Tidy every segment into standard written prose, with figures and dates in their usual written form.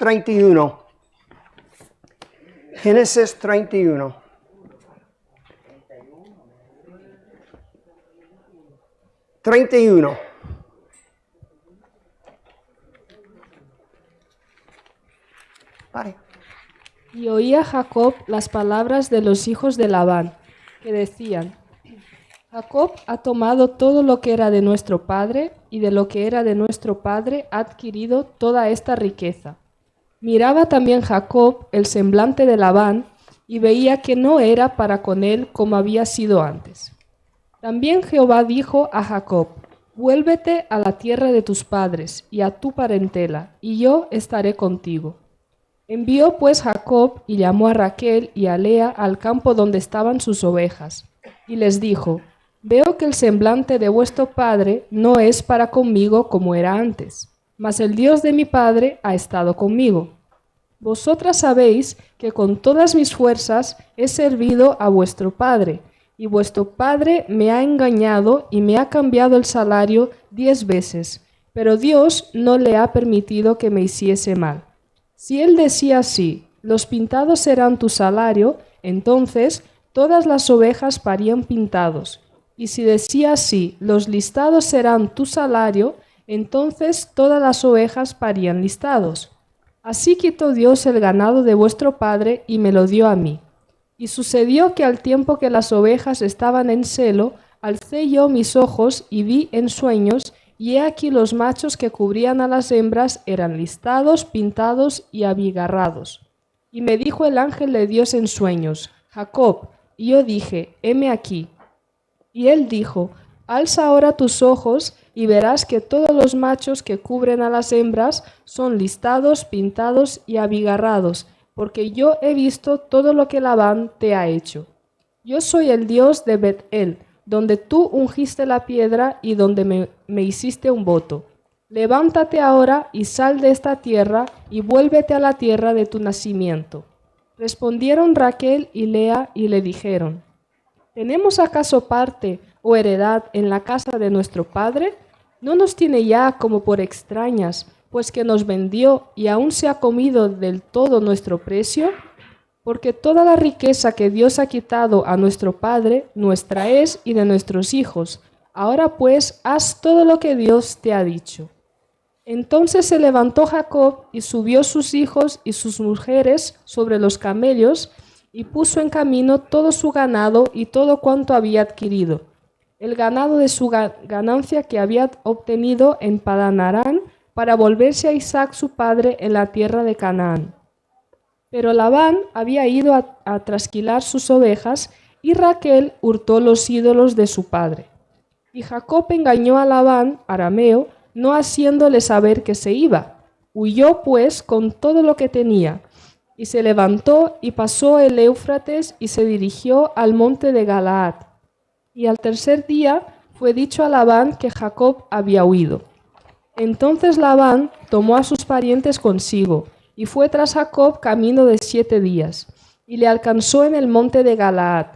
31. Génesis 31. Vale. Y oía Jacob las palabras de los hijos de Labán, que decían: Jacob ha tomado todo lo que era de nuestro padre, y de lo que era de nuestro padre ha adquirido toda esta riqueza. Miraba también Jacob el semblante de Labán, y veía que no era para con él como había sido antes. También Jehová dijo a Jacob: Vuélvete a la tierra de tus padres y a tu parentela, y yo estaré contigo. Envió pues Jacob y llamó a Raquel y a Lea al campo donde estaban sus ovejas, y les dijo: Veo que el semblante de vuestro padre no es para conmigo como era antes, mas el Dios de mi padre ha estado conmigo. Vosotras sabéis que con todas mis fuerzas he servido a vuestro padre, y vuestro padre me ha engañado y me ha cambiado el salario 10 veces, pero Dios no le ha permitido que me hiciese mal. Si él decía así: los pintados serán tu salario, entonces todas las ovejas parían pintados. Y si decía así: los listados serán tu salario, entonces todas las ovejas parían listados. Así quitó Dios el ganado de vuestro padre y me lo dio a mí. Y sucedió que al tiempo que las ovejas estaban en celo, alcé yo mis ojos y vi en sueños, y he aquí los machos que cubrían a las hembras eran listados, pintados y abigarrados. Y me dijo el ángel de Dios en sueños: Jacob. Y yo dije: heme aquí. Y él dijo: alza ahora tus ojos y verás que todos los machos que cubren a las hembras son listados, pintados y abigarrados, porque yo he visto todo lo que Labán te ha hecho. Yo soy el Dios de Bet-el, donde tú ungiste la piedra y donde me hiciste un voto. Levántate ahora y sal de esta tierra y vuélvete a la tierra de tu nacimiento. Respondieron Raquel y Lea y le dijeron: ¿tenemos acaso parte o heredad en la casa de nuestro padre? ¿No nos tiene ya como por extrañas, pues que nos vendió y aún se ha comido del todo nuestro precio? Porque toda la riqueza que Dios ha quitado a nuestro padre, nuestra es y de nuestros hijos. Ahora pues, haz todo lo que Dios te ha dicho. Entonces se levantó Jacob y subió sus hijos y sus mujeres sobre los camellos y puso en camino todo su ganado y todo cuanto había adquirido, el ganado de su ganancia que había obtenido en Padán Aram, para volverse a Isaac su padre en la tierra de Canaán. Pero Labán había ido a trasquilar sus ovejas, y Raquel hurtó los ídolos de su padre. Y Jacob engañó a Labán, arameo, no haciéndole saber que se iba. Huyó pues con todo lo que tenía, y se levantó y pasó el Éufrates y se dirigió al monte de Galaad. Y al tercer día fue dicho a Labán que Jacob había huido. Entonces Labán tomó a sus parientes consigo, y fue tras Jacob camino de 7 días, y le alcanzó en el monte de Galaad.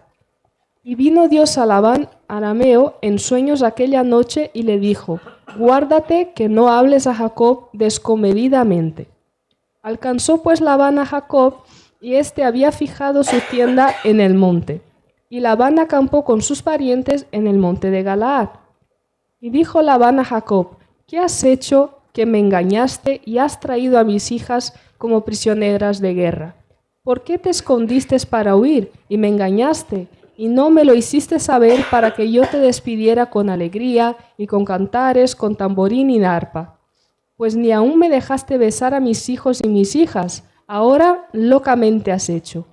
Y vino Dios a Labán arameo en sueños aquella noche, y le dijo: guárdate que no hables a Jacob descomedidamente. Alcanzó pues Labán a Jacob, y éste había fijado su tienda en el monte. Y Labán acampó con sus parientes en el monte de Galaad. Y dijo Labán a Jacob: ¿qué has hecho que me engañaste y has traído a mis hijas como prisioneras de guerra? ¿Por qué te escondiste para huir y me engañaste, y no me lo hiciste saber para que yo te despidiera con alegría y con cantares, con tamborín y arpa? Pues ni aún me dejaste besar a mis hijos y mis hijas, ahora locamente has hecho.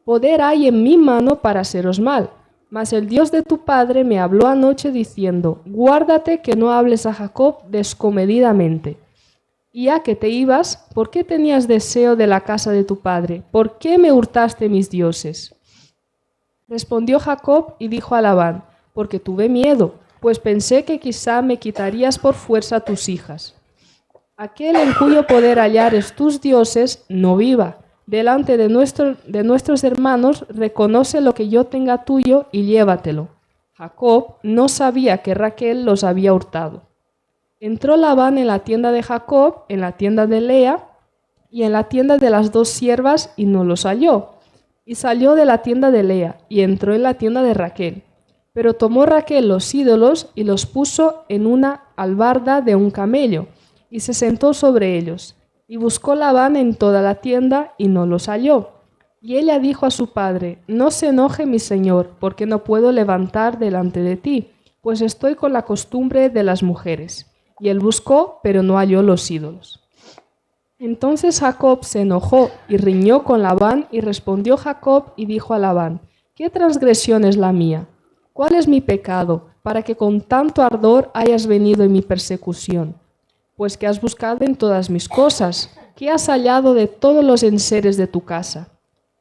Poder hay en mi mano para haceros mal, mas el Dios de tu padre me habló anoche diciendo: guárdate que no hables a Jacob descomedidamente. Y ya que te ibas, ¿por qué tenías deseo de la casa de tu padre? ¿Por qué me hurtaste mis dioses? Respondió Jacob y dijo a Labán: porque tuve miedo, pues pensé que quizá me quitarías por fuerza tus hijas. Aquel en cuyo poder hallares tus dioses no viva. Delante de nuestros hermanos reconoce lo que yo tenga tuyo y llévatelo. Jacob no sabía que Raquel los había hurtado. Entró Labán en la tienda de Jacob, en la tienda de Lea, y en la tienda de las 2 siervas, y no los halló. Y salió de la tienda de Lea, y entró en la tienda de Raquel. Pero tomó Raquel los ídolos, y los puso en una albarda de un camello, y se sentó sobre ellos. Y buscó Labán en toda la tienda, y no los halló. Y ella dijo a su padre: no se enoje mi señor, porque no puedo levantar delante de ti, pues estoy con la costumbre de las mujeres. Y él buscó, pero no halló los ídolos. Entonces Jacob se enojó y riñó con Labán, y respondió Jacob y dijo a Labán: ¿qué transgresión es la mía? ¿Cuál es mi pecado, para que con tanto ardor hayas venido en mi persecución? Pues que has buscado en todas mis cosas, ¿qué has hallado de todos los enseres de tu casa?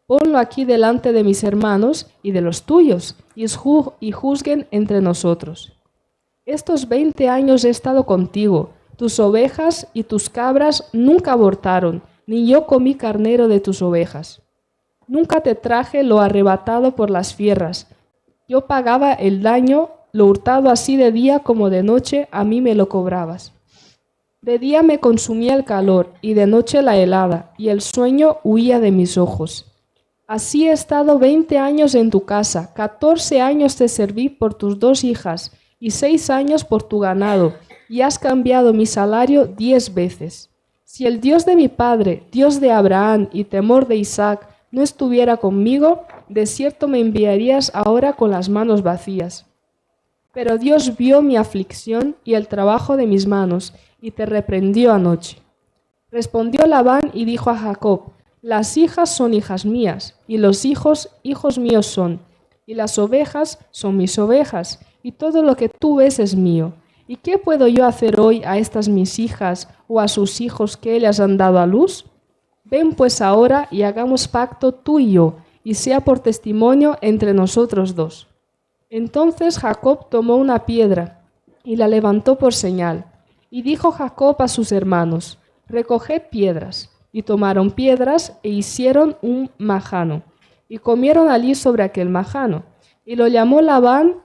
Ponlo aquí delante de mis hermanos y de los tuyos, y juzguen entre nosotros. Estos 20 años he estado contigo, tus ovejas y tus cabras nunca abortaron, ni yo comí carnero de tus ovejas. Nunca te traje lo arrebatado por las fieras. Yo pagaba el daño, lo hurtado así de día como de noche, a mí me lo cobrabas. De día me consumía el calor, y de noche la helada, y el sueño huía de mis ojos. Así he estado 20 años en tu casa, 14 años te serví por tus 2 hijas, y 6 años por tu ganado, y has cambiado mi salario 10 veces. Si el Dios de mi padre, Dios de Abraham y temor de Isaac, no estuviera conmigo, de cierto me enviarías ahora con las manos vacías. Pero Dios vio mi aflicción y el trabajo de mis manos, y te reprendió anoche. Respondió Labán y dijo a Jacob: las hijas son hijas mías, y los hijos, hijos míos son, y las ovejas son mis ovejas, y todo lo que tú ves es mío. ¿Y qué puedo yo hacer hoy a estas mis hijas o a sus hijos que ellas han dado a luz? Ven pues ahora y hagamos pacto tú y yo, y sea por testimonio entre nosotros 2. Entonces Jacob tomó una piedra y la levantó por señal. Y dijo Jacob a sus hermanos: recoged piedras. Y tomaron piedras e hicieron un majano, y comieron allí sobre aquel majano. Y lo llamó Labán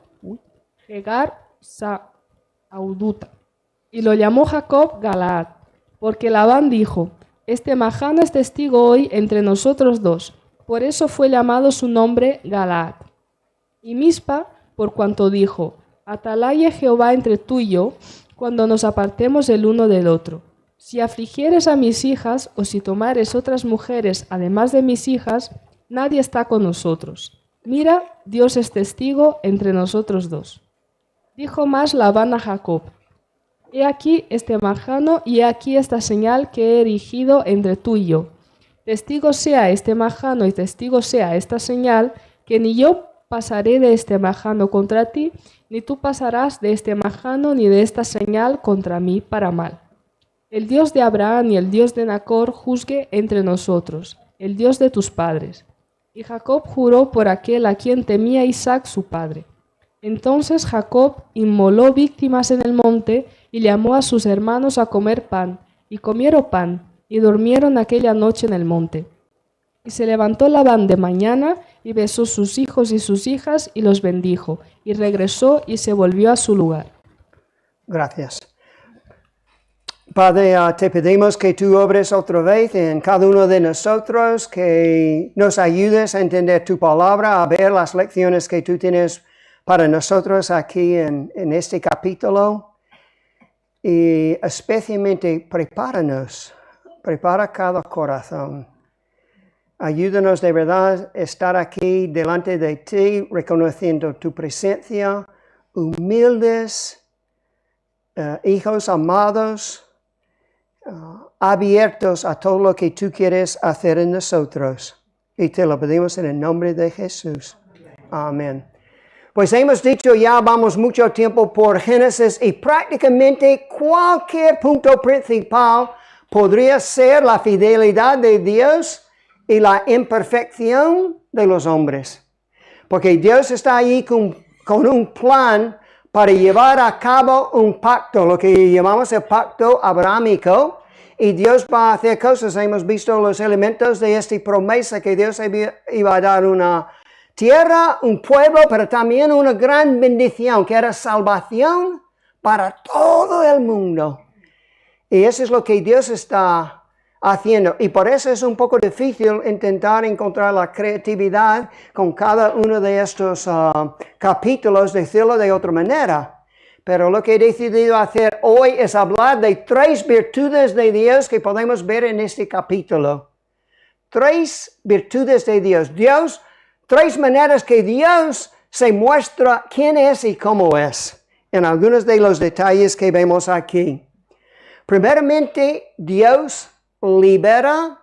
Jegar Sa'uduta, y lo llamó Jacob Galaad, porque Labán dijo: este majano es testigo hoy entre nosotros 2, por eso fue llamado su nombre Galaad. Y Mispa, por cuanto dijo: atalaye Jehová entre tú y yo, cuando nos apartemos el uno del otro. Si afligieres a mis hijas, o si tomares otras mujeres además de mis hijas, nadie está con nosotros. Mira, Dios es testigo entre nosotros 2. Dijo más Labán a Jacob: he aquí este majano, y he aquí esta señal que he erigido entre tú y yo. Testigo sea este majano y testigo sea esta señal, que ni yo pasaré de este majano contra ti, ni tú pasarás de este majano ni de esta señal contra mí para mal. El Dios de Abraham y el Dios de Nacor juzgue entre nosotros, el Dios de tus padres. Y Jacob juró por aquel a quien temía Isaac su padre. Entonces Jacob inmoló víctimas en el monte y llamó a sus hermanos a comer pan, y comieron pan, y durmieron aquella noche en el monte. Y se levantó Labán de mañana, y besó sus hijos y sus hijas, y los bendijo, y regresó y se volvió a su lugar. Gracias. Padre, te pedimos que tú obres otra vez en cada uno de nosotros, que nos ayudes a entender tu palabra, a ver las lecciones que tú tienes para nosotros aquí en este capítulo. Y especialmente prepara cada corazón. Ayúdanos de verdad a estar aquí delante de ti, reconociendo tu presencia, humildes, hijos amados, abiertos a todo lo que tú quieres hacer en nosotros. Y te lo pedimos en el nombre de Jesús. Amén. Pues hemos dicho ya, vamos mucho tiempo por Génesis y prácticamente cualquier punto principal podría ser la fidelidad de Dios y la imperfección de los hombres. Porque Dios está ahí con un plan para llevar a cabo un pacto, lo que llamamos el pacto abrahámico, y Dios va a hacer cosas. Hemos visto los elementos de esta promesa que Dios iba a dar una tierra, un pueblo, pero también una gran bendición, que era salvación para todo el mundo. Y eso es lo que Dios está haciendo. Y por eso es un poco difícil intentar encontrar la creatividad con cada uno de estos capítulos, decirlo de otra manera. Pero lo que he decidido hacer hoy es hablar de 3 virtudes de Dios que podemos ver en este capítulo. 3 virtudes de Dios. 3 maneras que Dios se muestra quién es y cómo es, en algunos de los detalles que vemos aquí. Primeramente, Dios libera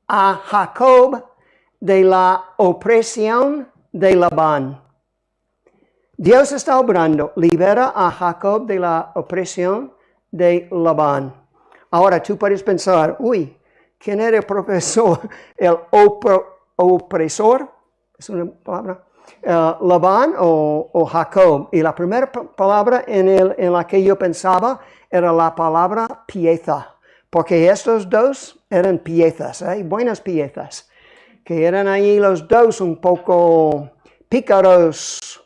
a Jacob de la opresión de Labán. Dios está obrando, libera a Jacob de la opresión de Labán. Ahora tú puedes pensar, ¿quién era el profesor? El opresor, ¿es una palabra? Labán o Jacob. Y la primera palabra en la que yo pensaba era la palabra pieza, porque estos dos eran piezas, buenas piezas, que eran ahí los dos un poco pícaros,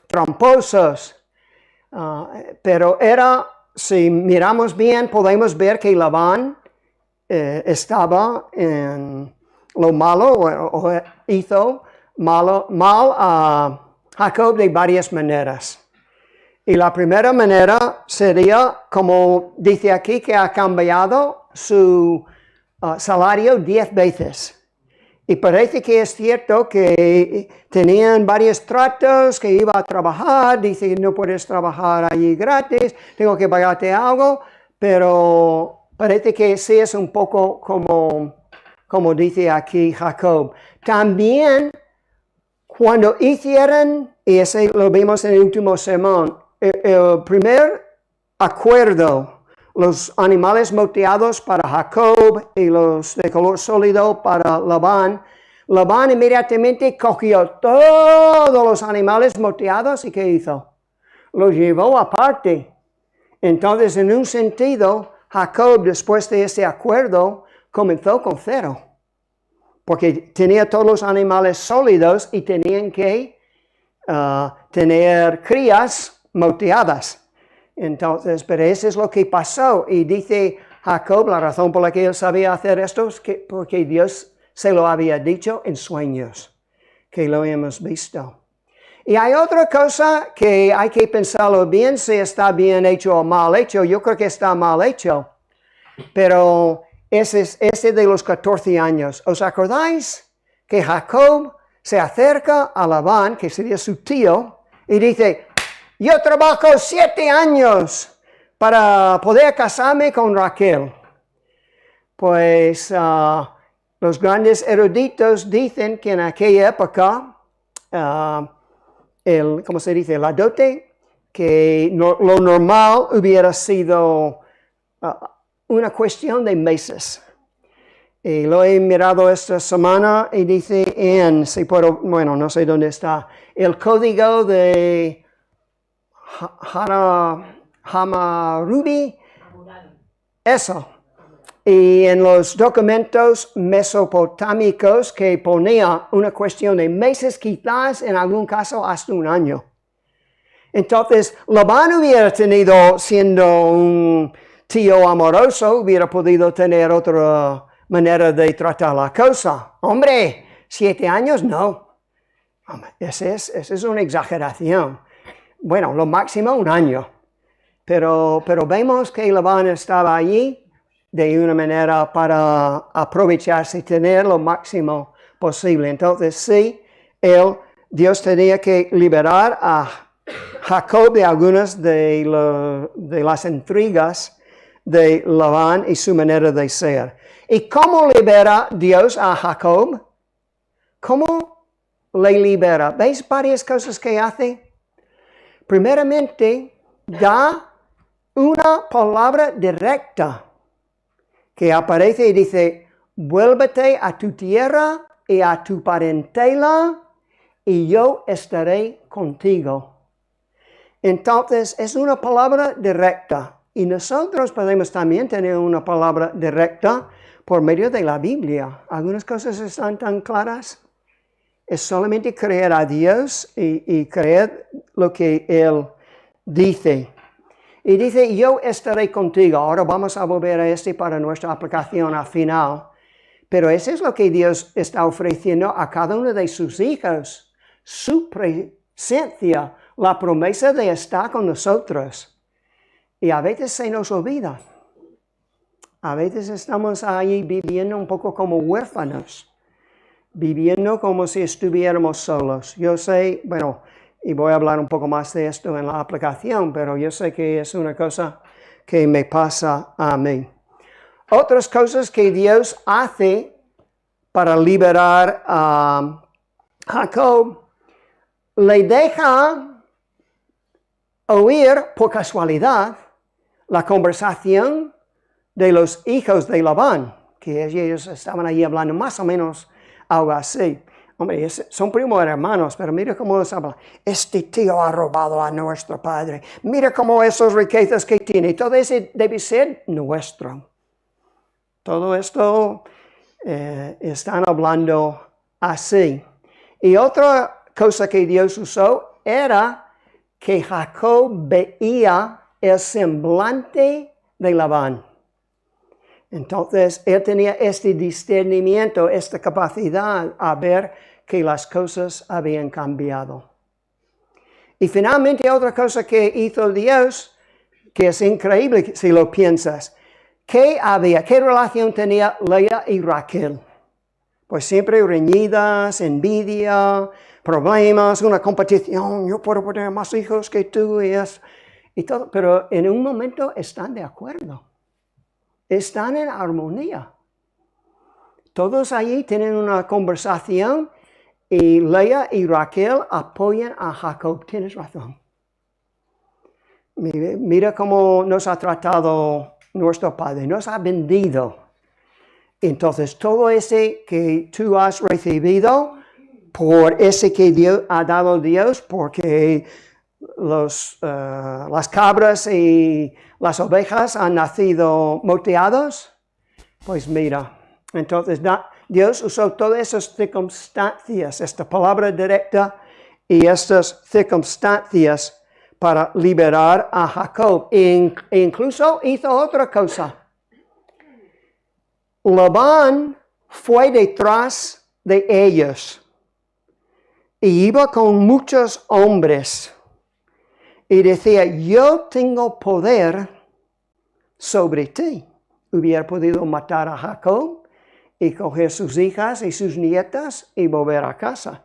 tramposos, pero si miramos bien, podemos ver que Labán estaba en lo malo, o hizo mal a Jacob de varias maneras. Y la primera manera sería, como dice aquí, que ha cambiado su salario 10 veces. Y parece que es cierto que tenían varios tratos, que iba a trabajar, dice no puedes trabajar allí gratis, tengo que pagarte algo, pero parece que sí es un poco como dice aquí Jacob. También cuando hicieron, y ese lo vimos en el último sermón, el primer acuerdo, los animales moteados para Jacob y los de color sólido para Labán, Labán inmediatamente cogió todos los animales moteados y ¿qué hizo? Los llevó aparte. Entonces, en un sentido, Jacob, después de ese acuerdo, comenzó con 0. Porque tenía todos los animales sólidos y tenían que tener crías moteadas. Entonces, pero eso es lo que pasó. Y dice Jacob, la razón por la que él sabía hacer esto es porque Dios se lo había dicho en sueños, que lo hemos visto. Y hay otra cosa que hay que pensarlo bien, si está bien hecho o mal hecho. Yo creo que está mal hecho. Pero ese de los 14 años. ¿Os acordáis que Jacob se acerca a Labán, que sería su tío, y dice, yo trabajo 7 años para poder casarme con Raquel? Pues los grandes eruditos dicen que en aquella época, ¿cómo se dice? La dote, que lo normal hubiera sido una cuestión de meses. Y lo he mirado esta semana y dice no sé dónde está, el código de Hammurabi, eso. Y en los documentos mesopotámicos que ponía una cuestión de meses, quizás en algún caso hasta 1 año. Entonces, Labán hubiera tenido, siendo un tío amoroso, hubiera podido tener otra manera de tratar la cosa. Hombre, 7 años, no. Esa es una exageración. Bueno, lo máximo 1 año. Pero vemos que Labán estaba allí de una manera para aprovecharse y tener lo máximo posible. Entonces, sí, Dios tenía que liberar a Jacob de algunas de las intrigas de Labán y su manera de ser. ¿Y cómo libera Dios a Jacob? ¿Cómo le libera? ¿Veis varias cosas que hace? Primeramente, da una palabra directa que aparece y dice, vuélvete a tu tierra y a tu parentela y yo estaré contigo. Entonces, es una palabra directa. Y nosotros podemos también tener una palabra directa por medio de la Biblia. Algunas cosas están tan claras. Es solamente creer a Dios y creer lo que Él dice. Y dice, yo estaré contigo. Ahora vamos a volver a para nuestra aplicación al final. Pero eso es lo que Dios está ofreciendo a cada uno de sus hijos. Su presencia, la promesa de estar con nosotros. Y a veces se nos olvida. A veces estamos ahí viviendo un poco como huérfanos. Viviendo como si estuviéramos solos. Yo sé, bueno, y voy a hablar un poco más de esto en la aplicación, pero yo sé que es una cosa que me pasa a mí. Otras cosas que Dios hace para liberar a Jacob, le deja oír por casualidad la conversación de los hijos de Labán, que ellos estaban ahí hablando más o menos algo así. Hombre, son primos hermanos, pero mira cómo les habla. Este tío ha robado a nuestro padre. Mira cómo esos riquezas que tiene. Todo eso debe ser nuestro. Todo esto están hablando así. Y otra cosa que Dios usó era que Jacob veía el semblante de Labán. Entonces, él tenía este discernimiento, esta capacidad a ver que las cosas habían cambiado. Y finalmente, otra cosa que hizo Dios, que es increíble si lo piensas, ¿qué relación tenía Lea y Raquel? Pues siempre reñidas, envidia, problemas, una competición, yo puedo tener más hijos que tú y todo, pero en un momento están de acuerdo. Están en armonía. Todos allí tienen una conversación y Lea y Raquel apoyan a Jacob. Tienes razón. Mira cómo nos ha tratado nuestro Padre. Nos ha vendido. Entonces, todo ese que tú has recibido, por ese que Dios ha dado Dios, porque las cabras y las ovejas han nacido moteados, pues mira, entonces Dios usó todas esas circunstancias, esta palabra directa y estas circunstancias para liberar a Jacob. E incluso hizo otra cosa. Labán fue detrás de ellos y iba con muchos hombres. Y decía, yo tengo poder sobre ti. Hubiera podido matar a Jacob y coger sus hijas y sus nietas y volver a casa.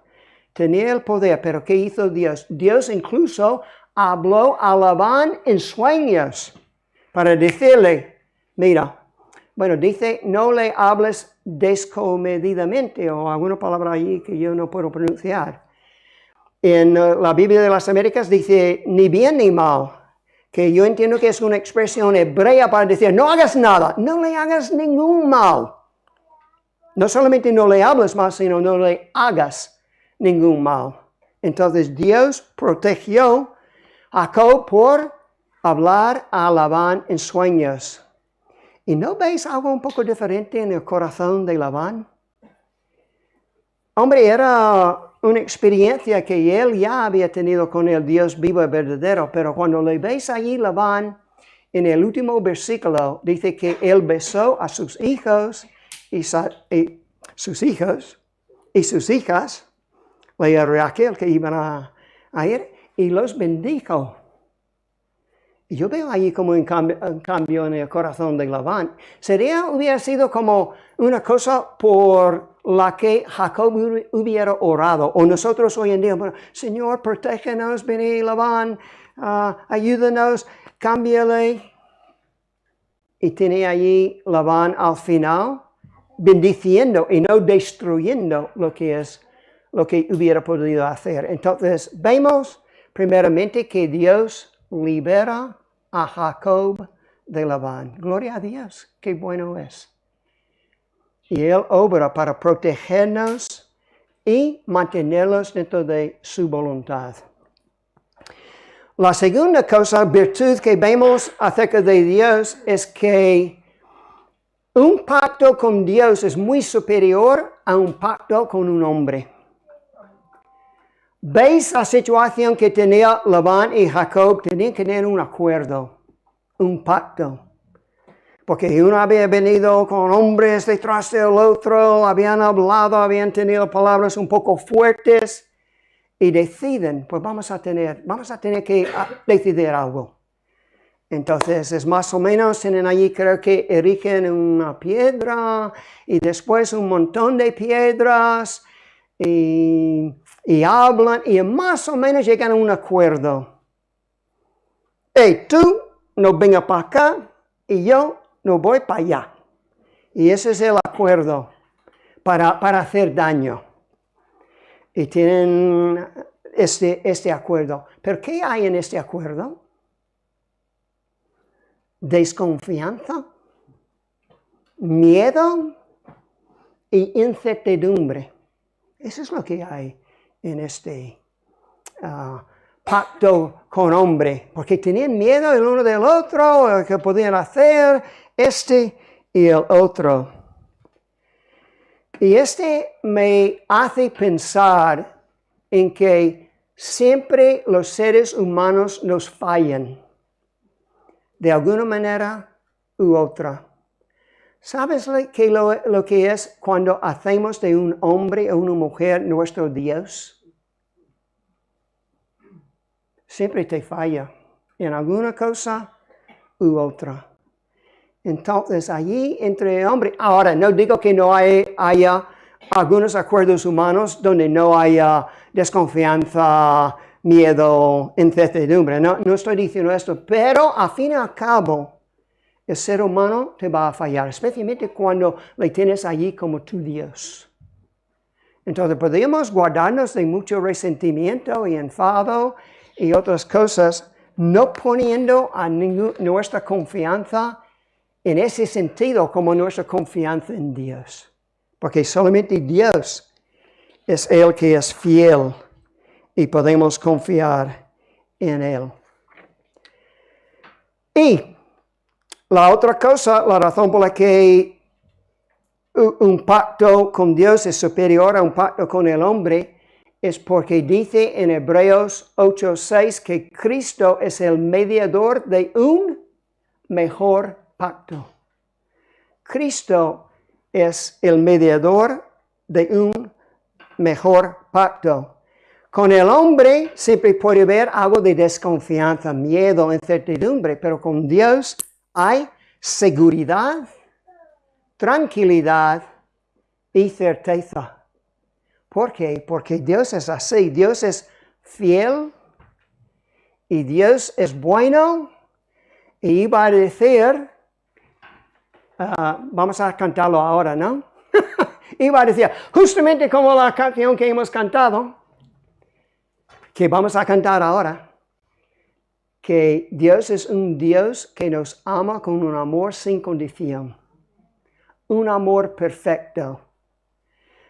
Tenía el poder, pero ¿qué hizo Dios? Dios incluso habló a Labán en sueños para decirle, mira, bueno, dice, no le hables descomedidamente o alguna palabra allí que yo no puedo pronunciar. En la Biblia de las Américas dice, ni bien ni mal, que yo entiendo que es una expresión hebrea para decir, no hagas nada, no le hagas ningún mal. No solamente no le hables mal, sino no le hagas ningún mal. Entonces Dios protegió a Jacob por hablar a Labán en sueños. ¿Y no veis algo un poco diferente en el corazón de Labán? Hombre, era una experiencia que él ya había tenido con el Dios vivo y verdadero, pero cuando le veis allí Labán, en el último versículo, dice que él besó a sus hijos y sus hijas, Lea y Raquel, que iban a ir, y los bendijo. Y yo veo allí como un cambio en el corazón de Labán. Hubiera sido como una cosa por la que Jacob hubiera orado. O nosotros hoy en día, bueno, Señor, protégenos, ven Labán, ayúdanos, cámbiale. Y tenía allí Labán al final, bendiciendo y no destruyendo lo que hubiera podido hacer. Entonces, vemos primeramente que Dios libera a Jacob de Labán. Gloria a Dios, qué bueno es. Y Él obra para protegernos y mantenerlos dentro de su voluntad. La segunda virtud que vemos acerca de Dios es que un pacto con Dios es muy superior a un pacto con un hombre. ¿Veis la situación que tenía Labán y Jacob? Tenían que tener un acuerdo. un pacto. Porque uno había venido con hombres detrás del otro, habían hablado, habían tenido palabras un poco fuertes y deciden, pues vamos a tener que decidir algo. Entonces es más o menos, tienen allí, creo que erigen una piedra y después un montón de piedras y hablan y más o menos llegan a un acuerdo. Hey, tú no vengas para acá y yo no voy para allá. Y ese es el acuerdo para hacer daño. Y tienen este acuerdo. ¿Pero qué hay en este acuerdo? Desconfianza, miedo y incertidumbre. Eso es lo que hay en este pacto con hombre, porque tenían miedo el uno del otro, que podían hacer este y el otro. Y me hace pensar en que siempre los seres humanos nos fallan, de alguna manera u otra. ¿Sabes lo que es cuando hacemos de un hombre o una mujer nuestro Dios? Siempre te falla en alguna cosa u otra. Entonces, allí entre hombres, ahora no digo que no haya algunos acuerdos humanos donde no haya desconfianza, miedo, incertidumbre. No estoy diciendo esto, pero al fin y al cabo, el ser humano te va a fallar, especialmente cuando le tienes allí como tu Dios. Entonces, podemos guardarnos de mucho resentimiento y enfado y otras cosas, no poniendo a nuestra confianza en ese sentido como nuestra confianza en Dios. Porque solamente Dios es el que es fiel y podemos confiar en Él. Y la otra cosa, la razón por la que un pacto con Dios es superior a un pacto con el hombre es porque dice en Hebreos 8:6 que Cristo es el mediador de un mejor pacto. Cristo es el mediador de un mejor pacto. Con el hombre siempre puede haber algo de desconfianza, miedo, incertidumbre, pero con Dios hay seguridad, tranquilidad y certeza. ¿Por qué? Porque Dios es así, Dios es fiel y Dios es bueno y iba a decir, vamos a cantarlo ahora, ¿no? Iba a decir, justamente como la canción que hemos cantado, que vamos a cantar ahora, que Dios es un Dios que nos ama con un amor sin condición, un amor perfecto.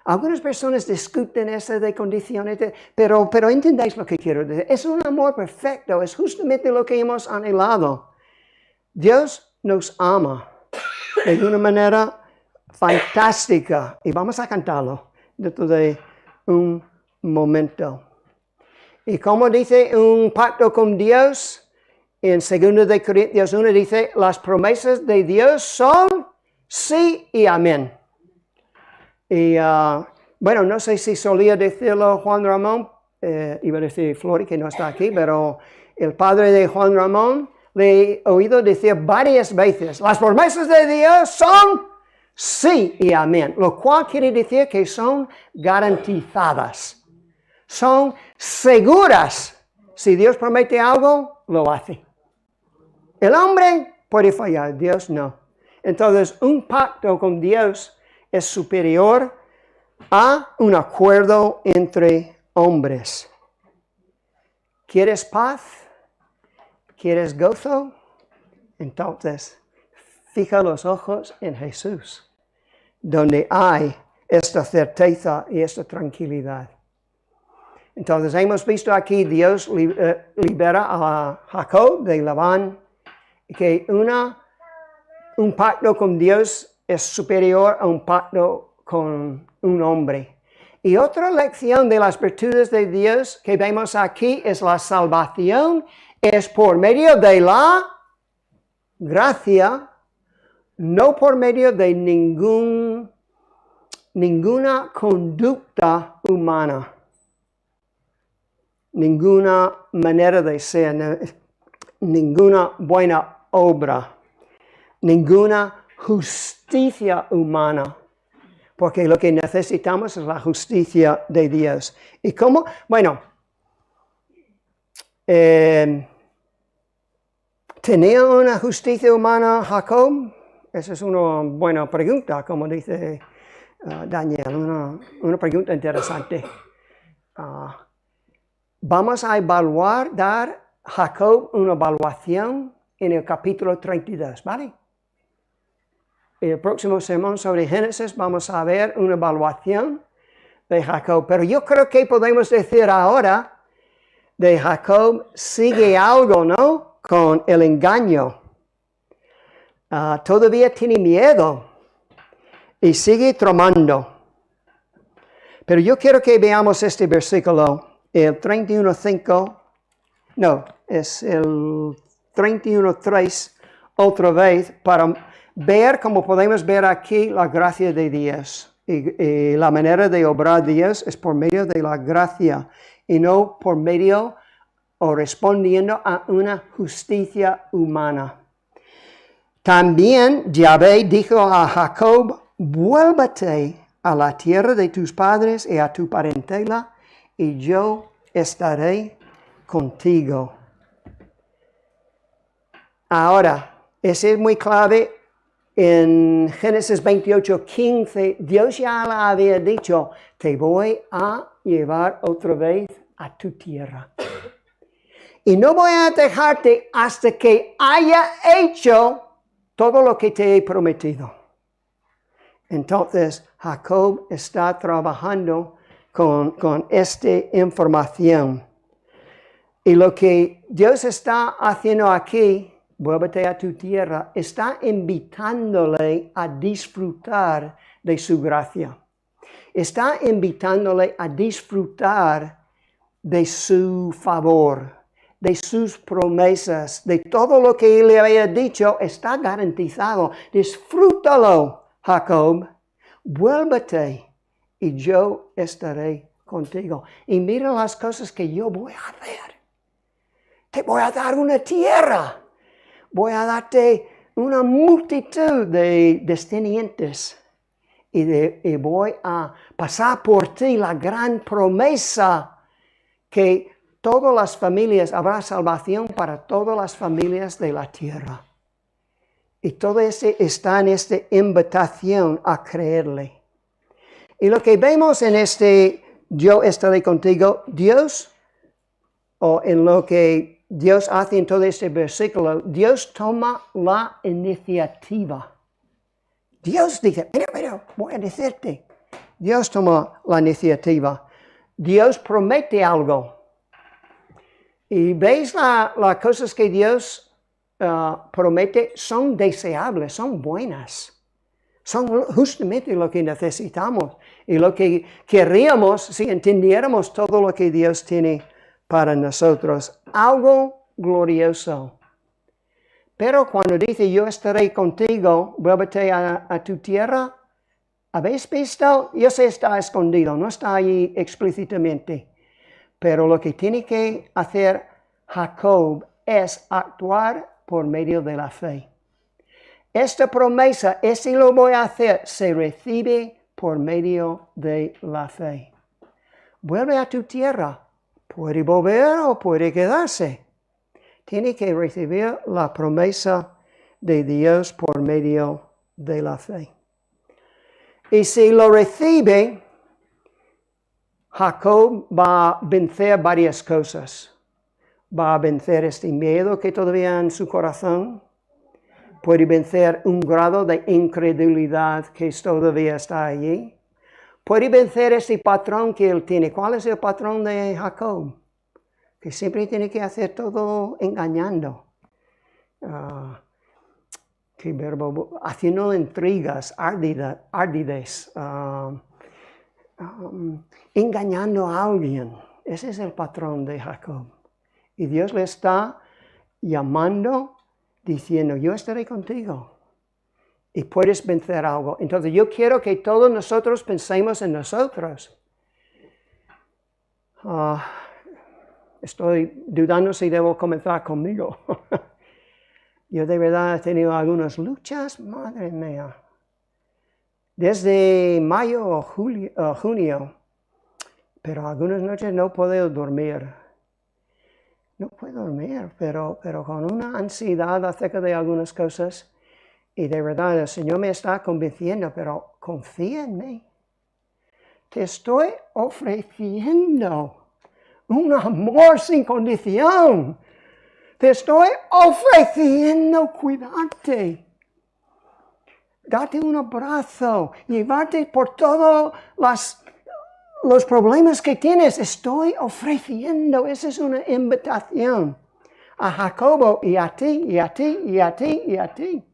Algunas personas discuten eso de condiciones, pero entendéis lo que quiero decir. Es un amor perfecto, es justamente lo que hemos anhelado. Dios nos ama de una manera fantástica y vamos a cantarlo dentro de un momento. Y como dice un pacto con Dios, en 2 de Corintios 1 dice, las promesas de Dios son sí y amén. Y bueno, no sé si solía decirlo Juan Ramón, iba a decir Flori, que no está aquí, pero el padre de Juan Ramón le he oído decir varias veces, las promesas de Dios son sí y amén, lo cual quiere decir que son garantizadas, son seguras. Si Dios promete algo, lo hace. El hombre puede fallar, Dios no. Entonces, un pacto con Dios es superior a un acuerdo entre hombres. ¿Quieres paz? ¿Quieres gozo? Entonces, fija los ojos en Jesús, donde hay esta certeza y esta tranquilidad. Entonces, hemos visto aquí Dios libera a Jacob de Labán, que un pacto con Dios es superior a un pacto con un hombre. Y otra lección de las virtudes de Dios que vemos aquí es la salvación, es por medio de la gracia, no por medio de ninguna conducta humana, ninguna manera de ser, ninguna buena obra, ninguna justicia humana, porque lo que necesitamos es la justicia de Dios. ¿Y cómo? Bueno, ¿tenía una justicia humana Jacob? Esa es una buena pregunta, como dice Daniel, una pregunta interesante. Vamos a dar Jacob una evaluación en el capítulo 32, ¿vale? En el próximo sermón sobre Génesis vamos a ver una evaluación de Jacob. Pero yo creo que podemos decir ahora de Jacob sigue algo, ¿no? Con el engaño. Todavía tiene miedo y sigue tramando. Pero yo quiero que veamos este versículo, el 31.5, no, es el 31.3, otra vez, para ver cómo podemos ver aquí la gracia de Dios. Y la manera de obrar Dios es por medio de la gracia y no por medio o respondiendo a una justicia humana. También Yahvé dijo a Jacob, vuélvete a la tierra de tus padres y a tu parentela, y yo estaré contigo. Ahora, ese es muy clave. En Génesis 28:15, Dios ya le había dicho, te voy a llevar otra vez a tu tierra. Y no voy a dejarte hasta que haya hecho todo lo que te he prometido. Entonces, Jacob está trabajando con esta información. Y lo que Dios está haciendo aquí, vuélvete a tu tierra, está invitándole a disfrutar de su gracia. Está invitándole a disfrutar de su favor, de sus promesas, de todo lo que él le había dicho, está garantizado. Disfrútalo, Jacob, vuélvete y yo estaré contigo. Y mira las cosas que yo voy a hacer. Te voy a dar una tierra. Voy a darte una multitud de descendientes y voy a pasar por ti la gran promesa que todas las familias, habrá salvación para todas las familias de la tierra. Y todo eso está en esta invitación a creerle. Y lo que vemos en yo estaré contigo, Dios, o en lo que Dios hace en todo este versículo, Dios toma la iniciativa. Dios dice, mira, voy a decirte. Dios toma la iniciativa. Dios promete algo. Y veis las cosas que Dios promete son deseables, son buenas. Son justamente lo que necesitamos y lo que querríamos si entendiéramos todo lo que Dios tiene para nosotros. Algo glorioso. Pero cuando dice yo estaré contigo, vuélvete a tu tierra, ¿habéis visto? Yo sé está escondido, no está ahí explícitamente. Pero lo que tiene que hacer Jacob es actuar por medio de la fe. Esta promesa, ese lo voy a hacer, se recibe por medio de la fe. Vuelve a tu tierra. Puede volver o puede quedarse. Tiene que recibir la promesa de Dios por medio de la fe. Y si lo recibe, Jacob va a vencer varias cosas. Va a vencer este miedo que todavía en su corazón. Puede vencer un grado de incredulidad que todavía está allí. Puede vencer ese patrón que él tiene. ¿Cuál es el patrón de Jacob? Que siempre tiene que hacer todo engañando. ¿Qué verbo? Haciendo intrigas, ardides. Engañando a alguien. Ese es el patrón de Jacob. Y Dios le está llamando diciendo, yo estaré contigo y puedes vencer algo. Entonces yo quiero que todos nosotros pensemos en nosotros. Estoy dudando si debo comenzar conmigo. Yo de verdad he tenido algunas luchas, madre mía. Desde mayo o junio, pero algunas noches no puedo dormir. No puedo dormir, pero con una ansiedad acerca de algunas cosas. Y de verdad el Señor me está convenciendo, pero confía en mí. Te estoy ofreciendo un amor sin condición. Te estoy ofreciendo cuidarte. Darte un abrazo, llevarte por todos los problemas que tienes. Estoy ofreciendo. Esa es una invitación a Jacobo y a ti, y a ti, y a ti, y a ti.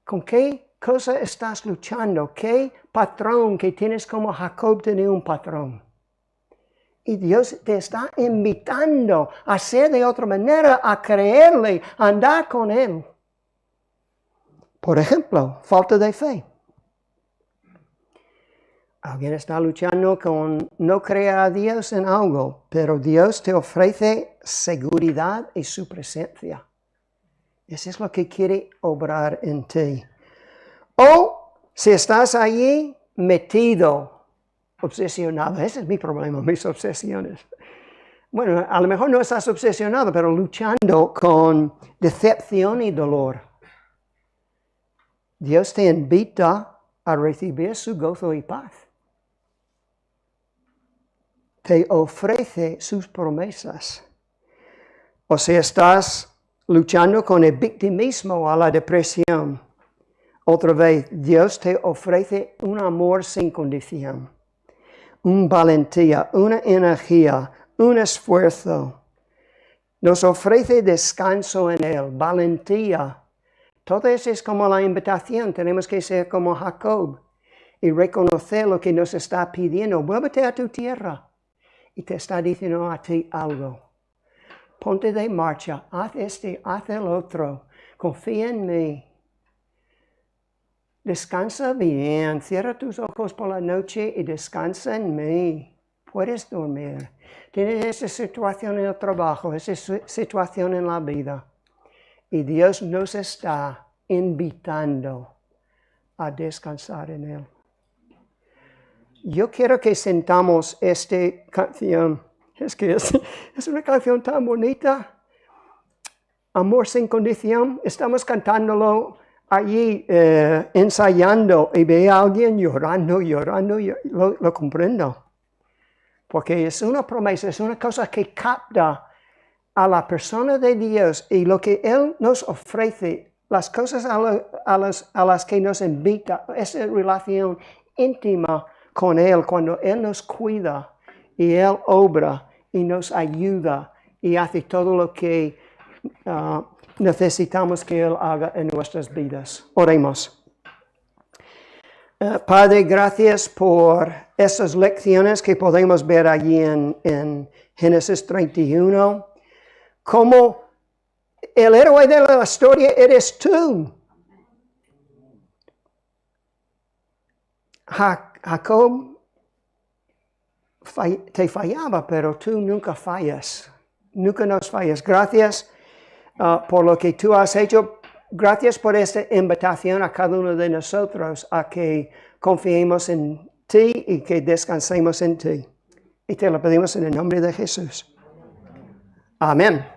¿Con qué cosa estás luchando? ¿Qué patrón que tienes como Jacob tenía un patrón? Y Dios te está invitando a ser de otra manera, a creerle, a andar con Él. Por ejemplo, falta de fe. Alguien está luchando con no creer a Dios en algo, pero Dios te ofrece seguridad y su presencia. Eso es lo que quiere obrar en ti. O si estás allí metido, obsesionado. Ese es mi problema, mis obsesiones. Bueno, a lo mejor no estás obsesionado, pero luchando con decepción y dolor. Dios te invita a recibir su gozo y paz. Te ofrece sus promesas. O si estás luchando con el victimismo o la depresión, otra vez, Dios te ofrece un amor sin condición, una valentía, una energía, un esfuerzo. Nos ofrece descanso en Él, valentía. Todo eso es como la invitación. Tenemos que ser como Jacob y reconocer lo que nos está pidiendo. Vuélvete a tu tierra. Y te está diciendo a ti algo. Ponte de marcha, haz haz el otro. Confía en mí. Descansa bien, cierra tus ojos por la noche y descansa en mí. Puedes dormir. Tienes esa situación en el trabajo, esa situación en la vida. Y Dios nos está invitando a descansar en Él. Yo quiero que sentamos esta canción. Es que es una canción tan bonita. Amor sin condición. Estamos cantándolo allí ensayando y ve a alguien llorando, lo comprendo. Porque es una promesa, es una cosa que capta a la persona de Dios y lo que Él nos ofrece, las cosas a las que nos invita, esa relación íntima con Él, cuando Él nos cuida y Él obra y nos ayuda y hace todo lo que necesitamos que Él haga en nuestras vidas. Oremos. Padre, gracias por esas lecciones que podemos ver allí en Génesis 31. Como el héroe de la historia eres tú. Jacob te fallaba, pero tú nunca fallas. Nunca nos fallas. Gracias por lo que tú has hecho. Gracias por esta invitación a cada uno de nosotros a que confiemos en ti y que descansemos en ti. Y te lo pedimos en el nombre de Jesús. Amén.